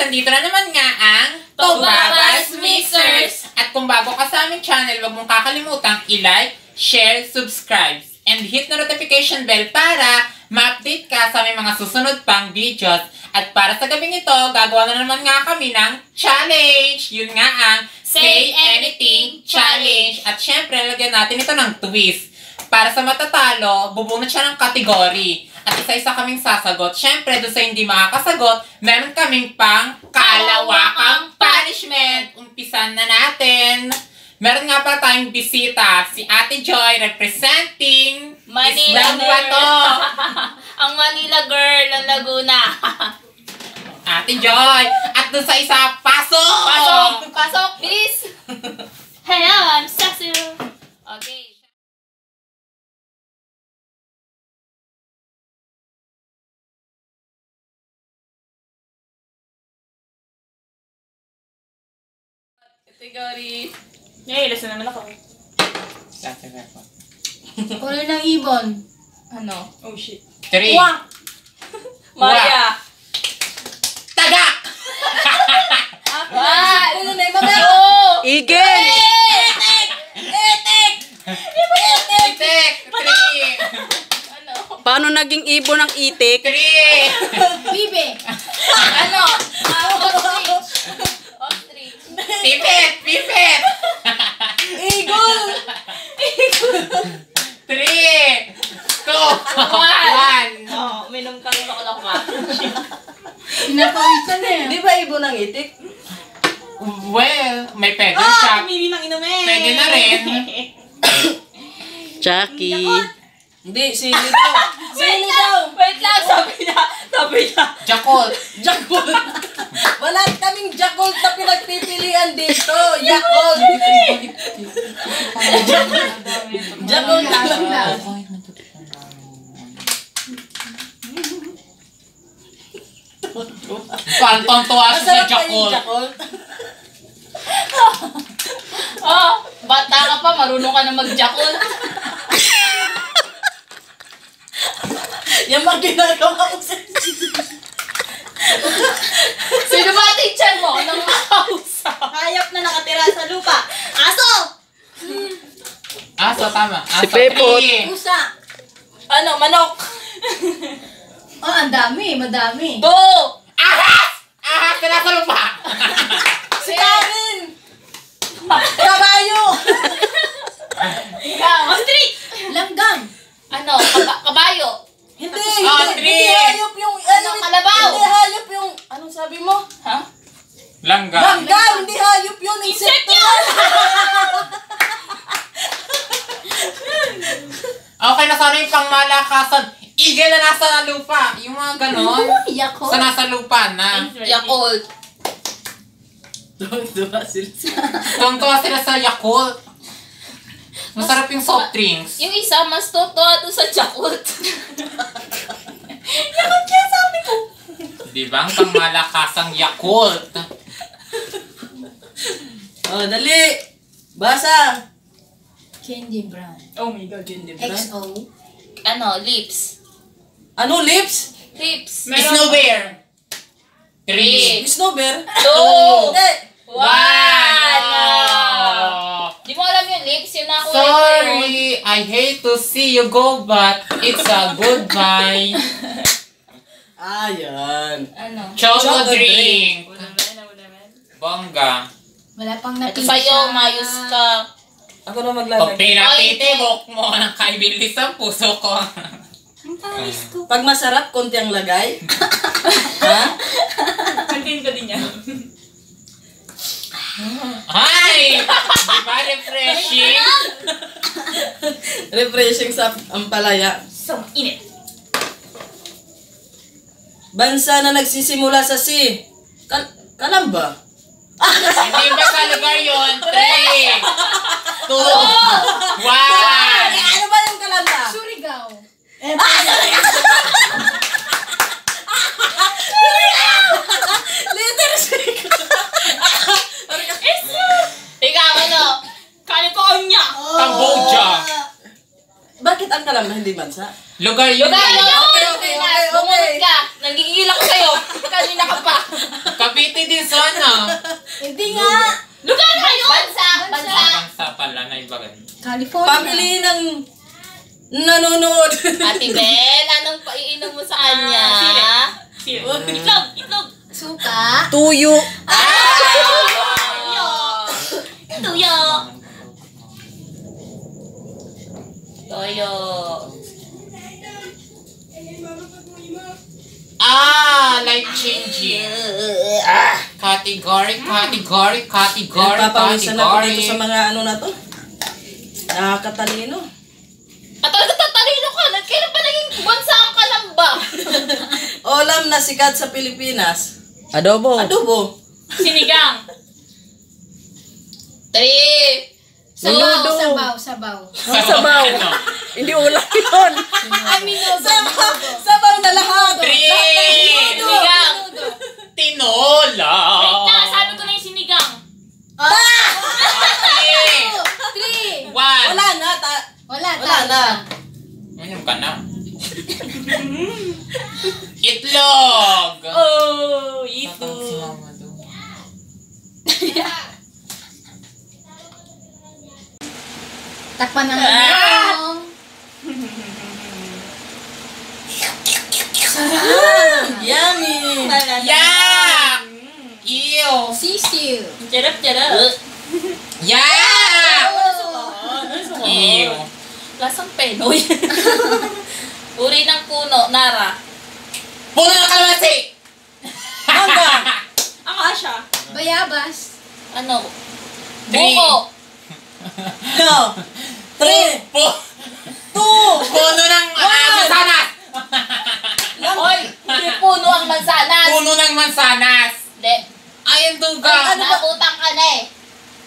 Nandito na naman nga ang Tobabas Mixers! At kung bago ka sa aming channel, huwag mong kakalimutang i-like, share, subscribe, and hit the notification bell para ma-update ka sa aming mga susunod pang videos. At para sa gabing ito, gagawa na naman nga kami ng challenge! Yun nga ang Say Anything Challenge! At syempre, lagyan natin ito ng twist. Para sa matatalo, bubunot siya ng kategory. At isa-isa kaming sasagot. Syempre, doon sa hindi makakasagot, meron kaming pang kalawakang punishment. Umpisan na natin. Meron nga pala tayong bisita, si Ate Joy, representing Manila Girl. Ang Manila Girl ng Laguna. Ate Joy! At doon sa isa, pasok! Pasok! Pasok, please! Hello, I'm Cecil. Okay. Category. Ilas na naman ako. Kulay ng ibon. Ano? Oh shit. 3. Wak! Maya. Tagak! Ano na yung mga? Igel! Itek! 3. Ano? Paano naging ibon ng itik? 3. Bibe. Ano? Ostrich. Ostrich. Pipet! Pipet! Eagle. 3. 2. 1. Oh, minum ka ng baklava. Pinapawisan na eh. Di ba ibon ng itik? Well, may pwede siya. Pumili ng inumin. Pwede na rin. Chucky. Hindi, sili daw. Wait lang! Wait lang! Sabi niya! Jakol. Jackal. Wala kaming Jackal na pinagpipilian dito. Jackal. Jackal lang. Tontuwa siya sa Masarap pa Jakol. yung Jackal. Oh, bata ka pa, marunong ka na mag-jakol. Yung mga ginagawa ko sa... Sino ba ating tiyan mo? Nang house. Hayop na nakatira sa lupa. Aso! Aso, tama. Aso. Si Pepot. 3. Pusa. Ano, manok. Oh, ang dami. Madami. 2. Ahas! Ahas ka nasa lupa. Si Karen! Kabayo! Ikaw. Ostrich. Langgam. Ano, kabayo. Hindi, Oh, hindi 3. hayop yung... Ano, kalabaw. Hindi hayop yung... Anong sabi mo? Ha? Langgam. Langgam! Hindi hayop yun! Insect Insekto! yun! Okay na sana yung pangmalakasan. Eagle na nasa lupa. Yung mga ganon. Yako. Sa nasa lupa na. Yakult. Diba sila? Tontuwa sila sa Yakult. Masarap yung soft drinks. Yung isa, mas totoo doon sa Yakult. Yakult kaya sabi ko. Diba ang pangmalakasang Yakult? Oh, dali! Basa! Candy brown. Oh my God, yun di XO. Ano, lips. Ano, lips? Lips. Snow bear. 3. Snow bear? 2. Hindi! 1. Di mo alam yung lips, yun na ako. Sorry, I hate to see you go, but it's a goodbye. Ah, yan. Ano? Choco Choco drink. Bongga. Wala pang Ito napili sa'yo, mayos ka. Ako na Pag maglalagay. pinapitibok mo ng kaibilis ang puso ko. Pag masarap, konti ang lagay. Ha? Kantin ko din yan. Hi! Di ba refreshing? Refreshing sa ampalaya. So, init. Bansa na nagsisimula sa C. Kalamba. Hindi ba sa lugar yun? 3, 2, 1. Ano ba yung kalamba? Surigao. Letter C. Ikaw, ano? California. Cambodia. Bakit ang kalamba hindi bansa? Lugar yun. Lugar yun! Okay. Bumunot ka. Nagigigil ako sa'yo. Kanina ka pa. Cavite Phone Pamili ng nanonood. Ate Bel, anong paiinom mo sa kanya? Itlog! Itlog! Suka. Tuyo. Tuyo! Toyo. Life changing. Category. Papawisan na ko dito sa mga ano na to. Nakakatalino. At talaga tatalino ka. Kailan pa naging bansa ka lang ba? Ulam na sikat sa Pilipinas. Adobo. Adobo. Sinigang. 3. Menudo. Sabaw. Ang sabaw. Hindi ulam yun. Sabaw na lahat. Sinigang. Tinola. Wait na, sabi ko na yung sinigang. Three. One. Wala na. Wala Wala na. Ano ka na? Itlog. Oh, ito. Si Mama doon. Takpan ng ilong. Yummy. Yak! Ew! Sisiu. Charap. Yak! Ew! Lasang penoy. Uri ng puno, Nara. Puno ng kalawasi! Mangga. Akasha. Bayabas. Ano? Three. Buko. No. 3. Puno ng mansanas! Oy, hindi puno ang mansanas. Puno ng mansanas! Hindi. Ay, ang duga! Nabutang ka na eh.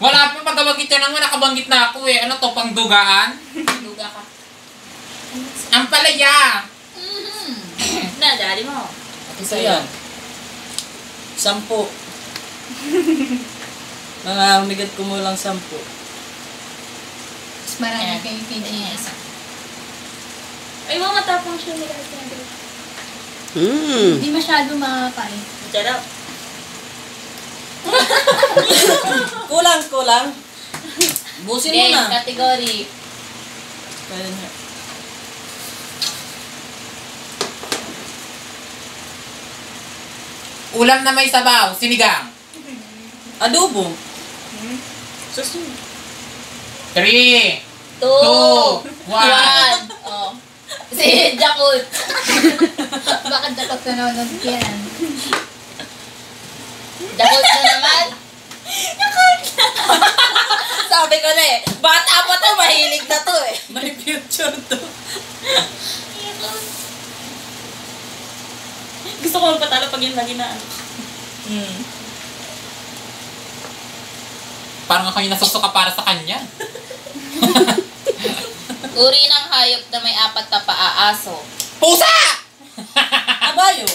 Wala pa pagkabanggit yan naman, nakabanggit na ako eh. Ano to, pangdugaan? Luga ka. Ang palaya! Na, dali mo. Isa yan. 10. Mga humigat ko mo lang 10. Mas marami kayo kay Gina. Ay, mga matapang siya nila. Hindi masyado makakain. Charap. Kulang. Busin mo Game, na. category. Kaya niya. Ulam na may sabaw, sinigang. Adobo. 3, 2, 1. Oh. Si Jakut. Bakit dapat nanonood yan? Jakut na naman. Sabi ko na eh, bata pa to, mahilig na to eh. May future to. Gusto ko magpatalo pag yun lagi na. Parang ako yung nasusuka para sa kanya. Uri ng hayop na may 4 na paa, aso. Pusa! Kabayo.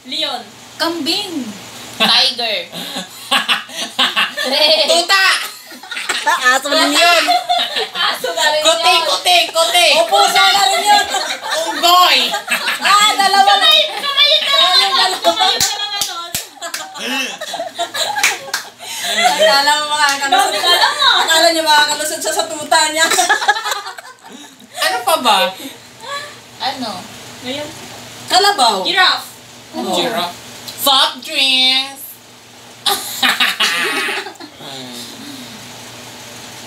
Leon. Kambing. Tiger. 3. Tuta! Aso din yun. Aso na rin Kuting! O pusa na rin yun. Unggoy! Dalawa na. Kamayin ka lang ano. Kamayin ka lang ano. Akala mo makakalusot. Akala niyo makakalusot siya sa tuta niya. Ano pa ba? Ano? Ngayon? Kalabaw. Giraffe. Giraffe. Soft drinks!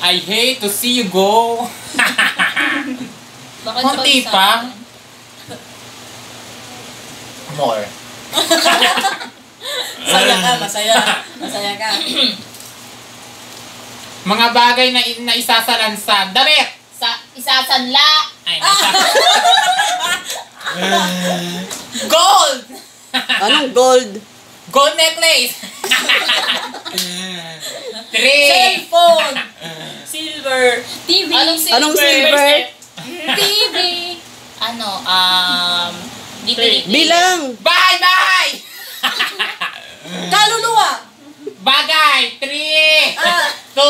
I hate to see you go. Bakit Konti ba pa. sa akin? More. Masaya ka. Mga bagay na isasalansan. Damit! Isasanla. Ay, Gold! Anong gold? Gold necklace! 3! Cellphone. Silver. TV. Anong silver? TV. Ano, dito. Bilang. Bye! Kaluluwa. Bagay! 3! 2!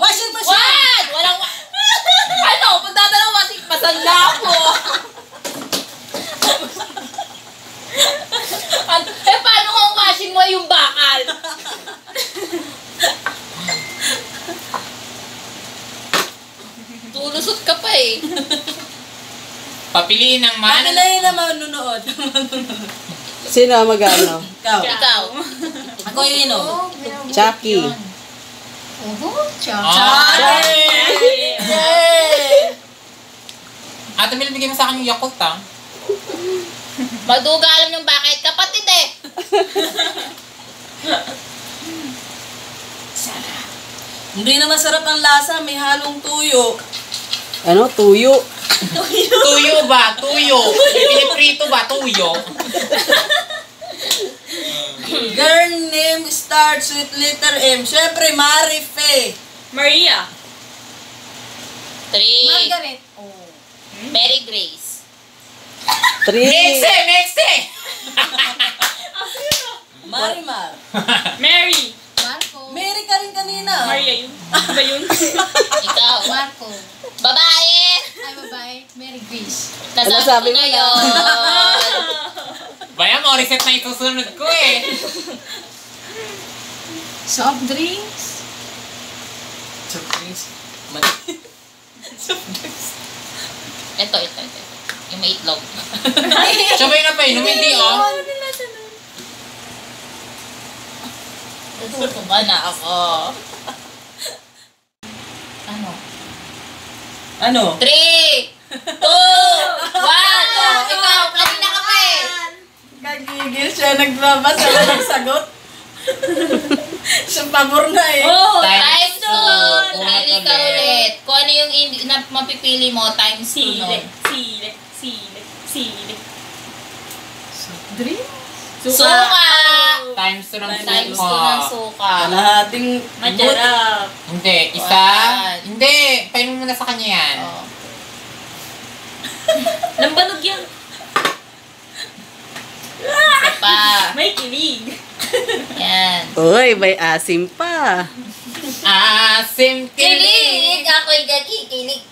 Washing machine. Walang ano, pagdadalawa, pasanla ako. Paano kung washing mo yung bakal? Magbulusot ka pa eh. Papiliin ng Ano na yun na manunood? Sino ang mag-ano? Ikaw. Ikaw. Ako yung inom. Chucky. Oho, char. Yay! Ate Mel, bigyan mo sa akin yung Yakult, ah. Magduga alam yung bakit. Kapatid eh. Hindi na masarap ang lasa, may halong tuyo. Ano? Tuyo. Tuyo ba? Tuyo. Piniprito ba? Tuyo. Girl name starts with letter M. Siyempre, Marife. Maria. 3. Margaret. Mary Grace. 3. Mexe! Marimar. Mary. Marco. Mary ka rin kanina. Maria yun. Ba yun? Ikaw. Marco. Babae. Ay, babae. Mary Grace. Nasabi ko Ano sabi mo na na? yun. Baya mo, reset na itusunod ko eh. Soft drinks. Surprise. Ito. Yung may itlog. Sabay na pa, inumin di oh. Tutuba na ako. Ano? Ano? 3, 2, 1. Ikaw, kanina ka pa eh. Kagigil siya, nagbabasa ng sagot. Sa pabor na eh. Oh, Times 2. Ulit Pili ka ulit. ulit. Kung ano yung na mapipili mo, times 2 nun. Sile. Drink. Suka! Times 2 ng Times 2 suka. ng suka. Kalahating Masarap. Hindi, isa. One. Hindi, painom mo na sa kanya yan. Oh. Lambanog yan. Isa pa. May kilig. Yan. Uy, may asim pa. Asim Kilig! kilig. Ako'y nakikilig.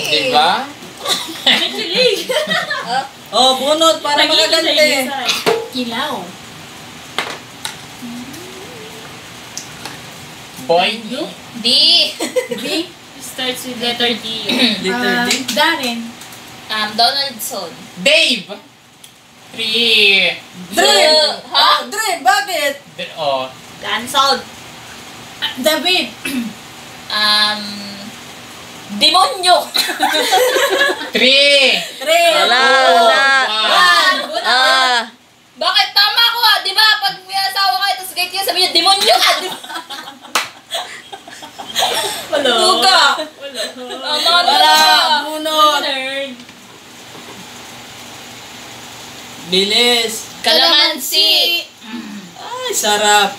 Diba? May kilig. Oh, bunot para Nag-iisa makaganti. Kilaw. Boy. D. D. Starts with letter D. Letter D. Darren. Donaldson. Dave. 3. Dre! Ha? Dre, bakit? Oh. Cancelled. David. Demonyo. 3. Dre! Wala. Bakit tama ko ah? Di ba pag may asawa ka, tapos ganyan sabi niya, demonyo ka! Wala. Tuga. Wala. Wala, bunot. Nerd. Bilis. Kalamansi. Ay, sarap.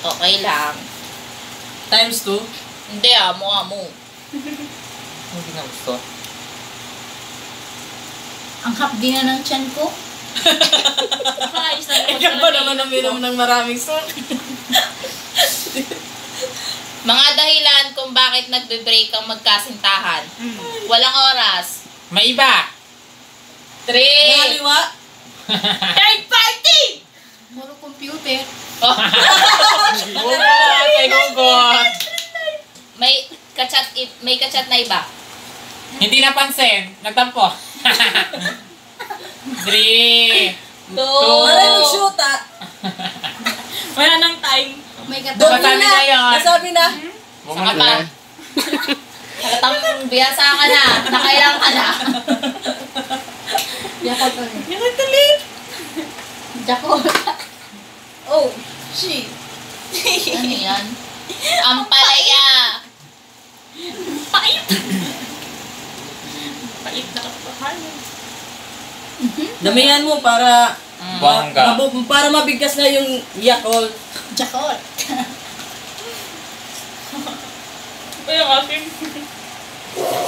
Okay lang. Times 2. Hindi amo. Hindi na gusto. Ang hapdi na ng tiyan ko. Ayos na naman Ikaw ba naman uminom ng maraming soup? Mga dahilan kung bakit nagbe-break ang magkasintahan. Walang oras. May iba. 3. Naliwa? Third party! Puro computer. Hugot! Ay hugot! May kachat na iba. Hindi napansin. Nagtampo. 3. 2. Maraming shoot ah. Wala nang time. May Doon Nasabi na. na yun. Nasabi na. Saka pa. Halatang biyasa ka na. Nakailang ka na. Yakot ulit. Yung tulit. Jakot. Oh, shit. Ano yan? Ampalaya. Pait na kapahal. Damihan mo para Bongga. para mabigkas na yung Yakult. Jakot. Ay, ang asim.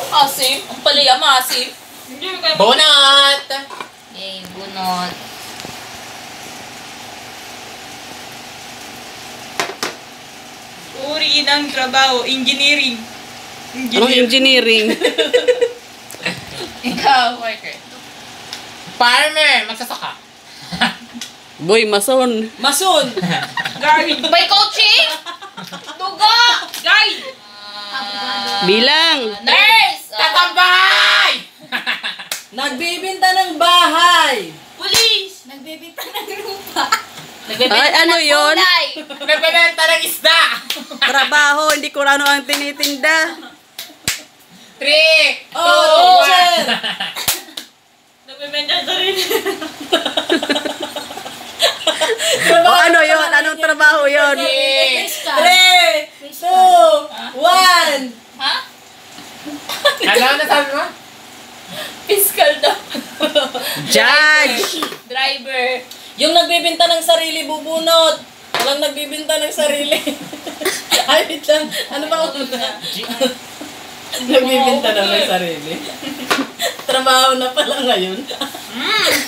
Asim. Ampalaya, maasim. Hindi mo kaya Bonat! Yay, bunot. uri ng trabaho. Engineering. Anong engineering? Ikaw, worker. Farmer! Magsasaka. Boy, mason. Mason. Garbage. By coaching? Dugo! Guide! Bilang. Nurse! Tatambay! Nagbibinta ng bahay. Police! Nagbibita ng lupa. Ay, ano yun? Nagbebenta ng isda! Trabaho, hindi ko ano ang tinitinda. 3, 2, Oh, teacher! 1. Nagbibenta sa rin. O ano yun? Anong trabaho yun? 3, 2, 1. Ha? Ano na sabi mo? Fiscal daw. Judge. Driver. Yung nagbibinta ng sarili, bubunot. Walang nagbibinta ng sarili. Ay, wait lang. Ano ba ako na? Nagbibinta na ng sarili. Trabaho na pala ngayon.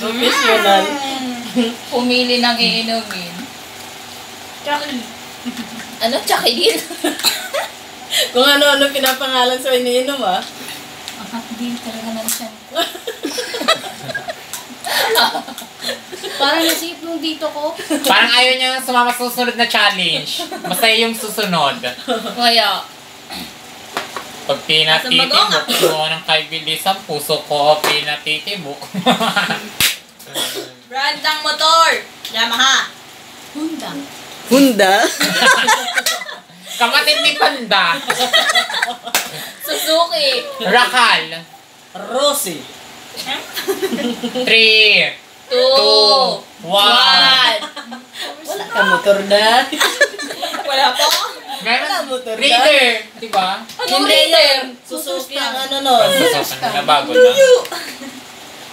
Professional. Pumili ng iinumin. Ano? Tsakilin? Kung ano-ano pinapangalan sa iniinom, ah. Ang hapdi talaga ng tiyan ko. Parang nasip nung dito ko. Parang ayaw niya sumama sa susunod na challenge. Basta yung susunod. Kaya. Pag pinatitibok ko ng kaibilis ang puso ko, pinatitibok. Brand ng motor! Yamaha! Honda. Honda. Kapatid ni Panda. Suzuki. Rakal. Rosie. 3, 2, 1. 1. Wala ka motor na. Wala po? Meron. motor na. Reader. Diba? Anong reader? Suzuki ang ano nun. Susunod na bago na.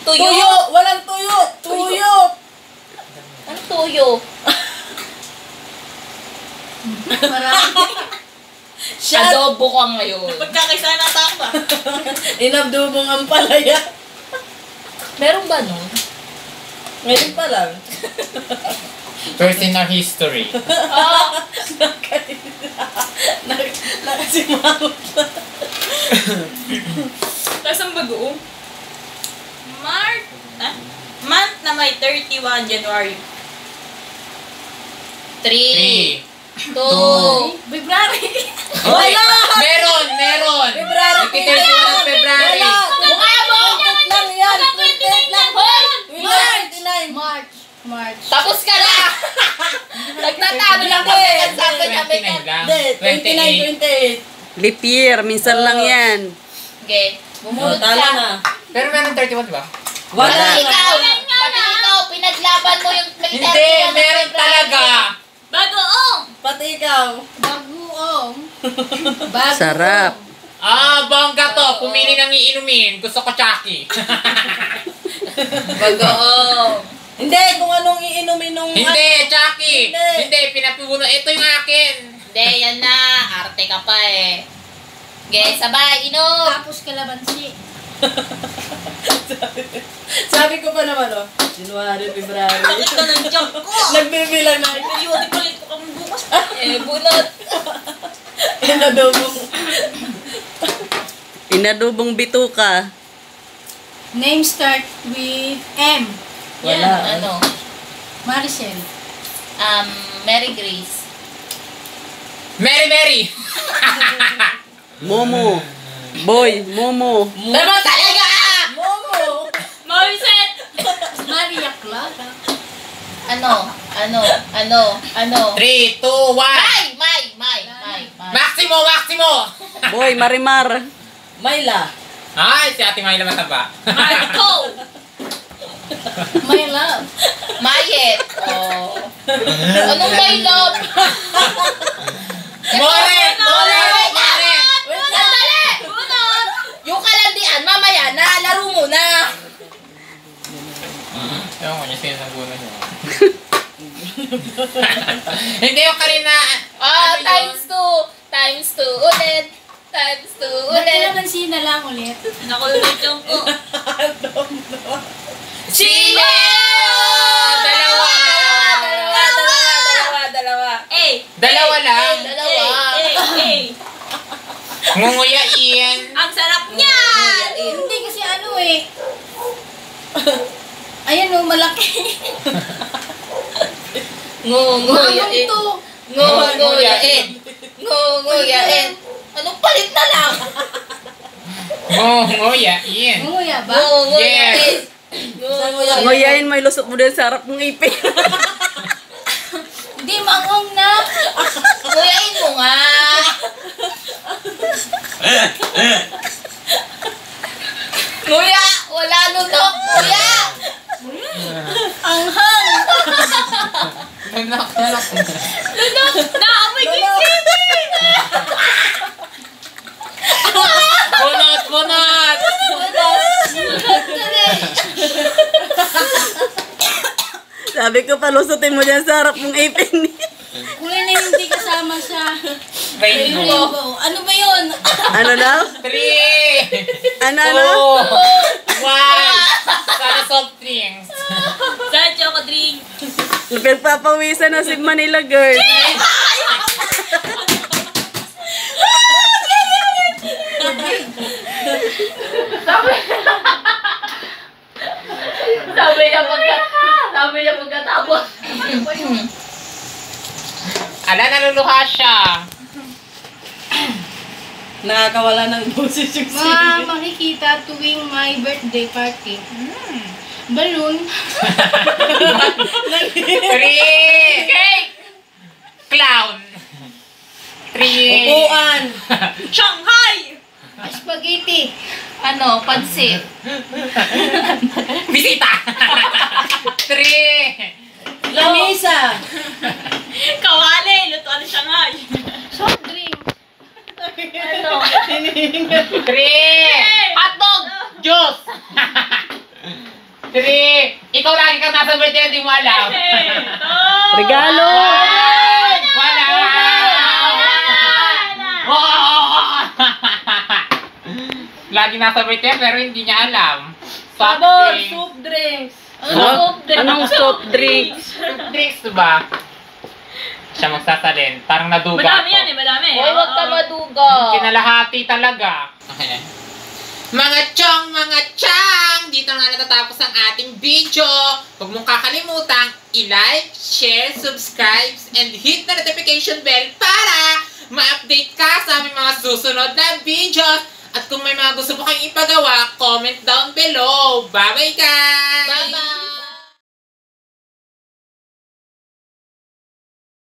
Tuyo! Walang tuyo! Tuyo! Ang tuyo. Marami. Shot! Adobo ka ngayon. Pagkakaisa na takba. Inabdubong ang palaya. Meron ba nun? Ngayon pa lang. First in our history. Nakasimamot na. Tapos ang bago. Month na may 31 January. 3, 3, 2, February. Wala! Meron! February 31 February. Wala! Mukha mo! Content lang yan! Content lang! March. March. Tapos ka na! Nagtatalo lang kami. Nagsabi kami 29 lang. Hindi, 28. 29, 28. Leap year. Minsan lang yan. Okay. Bumunod Tala ka. na. Pero meron 31, diba? Wala Pati na. ikaw, pinaglaban mo yung may Hindi, meron talaga. Bagoong! Pati ikaw. Bagoong. Sarap. Bongga to. Pumili ng iinumin. Gusto ko Chucky. Bagoong. Hindi, kung anong iinumin nung... Hindi, Chucky. Hindi. Hindi, pinapibuno. Ito yung akin. Hindi, yan na. Arte ka pa eh. Okay, sabay, inom. Tapos kalabansi. Sabi ko pa naman, oh. January, February. Bakit ka ng jump ko? Nagbibilang na. Periodical ko kami bukas. Bunot. Inadobong. Inadubong bituka. Name start with M. Yan, Wala. ano? Maricel. Mary Grace. Mary. Momo. Boy, Momo. Ano talaga? Momo. Mariset! Maria Clara. Ano? 3, 2, 1. May. Maximo. Boy, Marimar. Mayla. Ay, si Ate Mayla mataba. Marco! My love. Mayet. Oh. Anong my love? Moret. Sandali! Yung kalandian, mamaya na. Laro mo na. Ewan ko niya sinasagunan niyo. Hindi yung kanina. Ano yun? Times 2 ulit. Kalabansi na lang ulit. Nakulunod yung ko. Chile! Dalawa. Dalawa lang. Ngunguyain. Ang sarap niyan! Hindi kasi ano eh. Ayan o, malaki. Ngunguyain. Anong to? Ngunguyain. Nguyain. Anong palit na lang? Nguyain. Nguya ba? Nguyain. Nguyain, may lusot mo din sa harap ng ipin. Hindi, manghang na. Nguyain mo nga. Nguya! Wala lunok! Nguya! Anghang. Lunok. Naamoy ko yung sipit! Bunot. Sabi ko, palusutin mo dyan sa harap ng ipin. Kulay na hindi kasama sa Rainbow. rainbow. Ano ba yun? Ano daw? 3, Ano? 2, 1. Sana soft drinks. Saan choco drink? Pinagpapawisan na si Manila girl. Sabi niya pagkatapos. Ala, naluluha siya. Nakakawala ng boses yung Mga makikita tuwing my birthday party. Balloon. 3. Cake. Clown. 3. upuan. Shanghai! Spaghetti. Ano, pansit. Bisita. 3. Lamisa. Kawali! Lutuan ng Shanghai! Soft drink. Ano? 3. Hotdog. Juice. 3. Ikaw lagi kang nasa birthday, hindi mo alam. Regalo! Wala. Lagi nasa birthday pero hindi niya alam. Sabor, soup drinks. Anong soft drinks? Drinks ba? Siya magsasalin. Parang naduga Madami ako. yan eh, madami. Hoy, wag ka maduga. Kinalahati talaga. Okay. Mga chang, dito nga natatapos ang ating video. Huwag mong kakalimutang i-like, share, subscribe, and hit the notification bell para ma-update ka sa aming mga susunod na videos. At kung may mga gusto mo kayong ipagawa, comment down below. Bye-bye guys! Bye-bye!